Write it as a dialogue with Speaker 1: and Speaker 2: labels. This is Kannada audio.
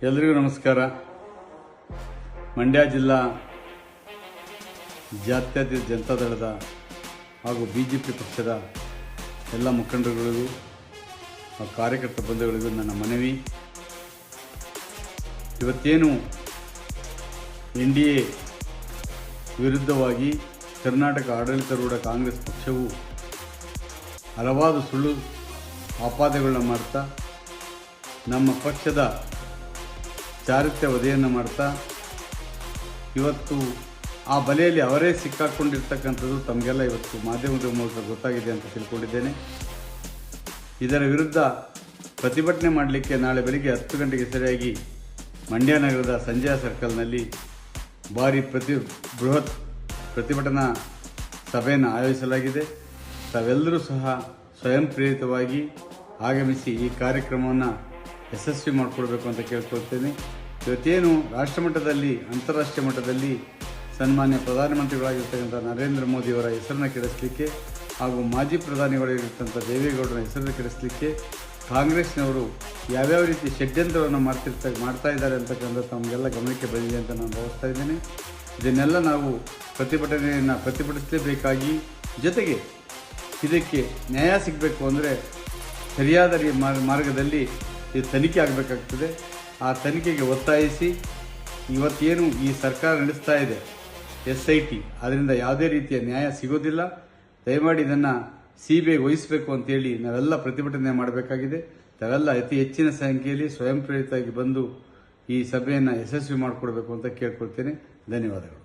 Speaker 1: ಎಲ್ರಿಗೂ ನಮಸ್ಕಾರ. ಮಂಡ್ಯ ಜಿಲ್ಲಾ ಜಾತ್ಯತೀತ ಜನತಾದಳದ ಹಾಗೂ ಬಿಜೆಪಿ ಪಕ್ಷದ ಎಲ್ಲ ಮುಖಂಡರುಗಳಿಗೂ ಕಾರ್ಯಕರ್ತ ಬಂಧುಗಳಿಗೂ ನನ್ನ ಮನವಿ, ಇವತ್ತೇನು NDA ವಿರುದ್ಧವಾಗಿ ಕರ್ನಾಟಕ ಆಡಳಿತಾರೂಢ ಕಾಂಗ್ರೆಸ್ ಪಕ್ಷವು ಹಲವಾರು ಸುಳ್ಳು ಆಪಾದನೆಗಳನ್ನ ಮಾಡ್ತಾ ನಮ್ಮ ಪಕ್ಷದ ಚಾರಿತ್ರ್ಯ ವಧೆಯನ್ನು ಮಾಡ್ತಾ ಇವತ್ತು ಆ ಬಲೆಯಲ್ಲಿ ಅವರೇ ಸಿಕ್ಕಾಕೊಂಡಿರ್ತಕ್ಕಂಥದ್ದು ತಮಗೆಲ್ಲ ಇವತ್ತು ಮಾಧ್ಯಮದ ಮೂಲಕ ಗೊತ್ತಾಗಿದೆ ಅಂತ ತಿಳ್ಕೊಂಡಿದ್ದೇನೆ. ಇದರ ವಿರುದ್ಧ ಪ್ರತಿಭಟನೆ ಮಾಡಲಿಕ್ಕೆ ನಾಳೆ ಬೆಳಿಗ್ಗೆ 10 ಗಂಟೆಗೆ ಸರಿಯಾಗಿ ಮಂಡ್ಯ ನಗರದ ಸಂಜಯ ಸರ್ಕಲ್ನಲ್ಲಿ ಭಾರಿ ಬೃಹತ್ ಪ್ರತಿಭಟನಾ ಸಭೆಯನ್ನು ಆಯೋಜಿಸಲಾಗಿದೆ. ತಾವೆಲ್ಲರೂ ಸಹ ಸ್ವಯಂ ಪ್ರೇರಿತವಾಗಿ ಆಗಮಿಸಿ ಈ ಕಾರ್ಯಕ್ರಮವನ್ನು ಯಶಸ್ವಿ ಮಾಡಿಕೊಡ್ಬೇಕು ಅಂತ ಕೇಳ್ಕೊಳ್ತೇನೆ. ಇವತ್ತೇನು ರಾಷ್ಟ್ರಮಟ್ಟದಲ್ಲಿ ಅಂತಾರಾಷ್ಟ್ರೀಯ ಮಟ್ಟದಲ್ಲಿ ಸನ್ಮಾನ್ಯ ಪ್ರಧಾನಮಂತ್ರಿಗಳಾಗಿರ್ತಕ್ಕಂಥ ನರೇಂದ್ರ ಮೋದಿಯವರ ಹೆಸರನ್ನು ಕೆಡಿಸಲಿಕ್ಕೆ ಹಾಗೂ ಮಾಜಿ ಪ್ರಧಾನಿಗಳಾಗಿರ್ತಕ್ಕಂಥ ದೇವೇಗೌಡರ ಹೆಸರನ್ನು ಕೆಡಿಸಲಿಕ್ಕೆ ಕಾಂಗ್ರೆಸ್ನವರು ಯಾವ್ಯಾವ ರೀತಿ ಷಡ್ಯಂತ್ರವನ್ನು ಮಾಡ್ತಾ ಇದ್ದಾರೆ ಅಂತಕ್ಕಂಥ ತಮಗೆಲ್ಲ ಗಮನಕ್ಕೆ ಬಂದಿದೆ ಅಂತ ನಾನು ಭಾವಿಸ್ತಾ ಇದ್ದೇನೆ. ಇದನ್ನೆಲ್ಲ ನಾವು ಪ್ರತಿಭಟಿಸಲೇಬೇಕಾಗಿ, ಜೊತೆಗೆ ಇದಕ್ಕೆ ನ್ಯಾಯ ಸಿಗಬೇಕು ಅಂದರೆ ಸರಿಯಾದ ಮಾರ್ಗದಲ್ಲಿ ಇದು ತನಿಖೆ ಆಗಬೇಕಾಗ್ತದೆ. ಆ ತನಿಖೆಗೆ ಒತ್ತಾಯಿಸಿ ಇವತ್ತೇನು ಈ ಸರ್ಕಾರ ನಡೆಸ್ತಾ ಇದೆ SIT, ಅದರಿಂದ ಯಾವುದೇ ರೀತಿಯ ನ್ಯಾಯ ಸಿಗೋದಿಲ್ಲ. ದಯಮಾಡಿ ಇದನ್ನು CBIಗೆ ವಹಿಸಬೇಕು ಅಂತೇಳಿ ನಾವೆಲ್ಲ ಪ್ರತಿಭಟನೆ ಮಾಡಬೇಕಾಗಿದೆ. ತಾವೆಲ್ಲ ಅತಿ ಹೆಚ್ಚಿನ ಸಂಖ್ಯೆಯಲ್ಲಿ ಸ್ವಯಂ ಪ್ರೇರಿತವಾಗಿ ಬಂದು ಈ ಸಭೆಯನ್ನು ಯಶಸ್ವಿ ಮಾಡಿಕೊಡ್ಬೇಕು ಅಂತ ಕೇಳ್ಕೊಳ್ತೇನೆ. ಧನ್ಯವಾದಗಳು.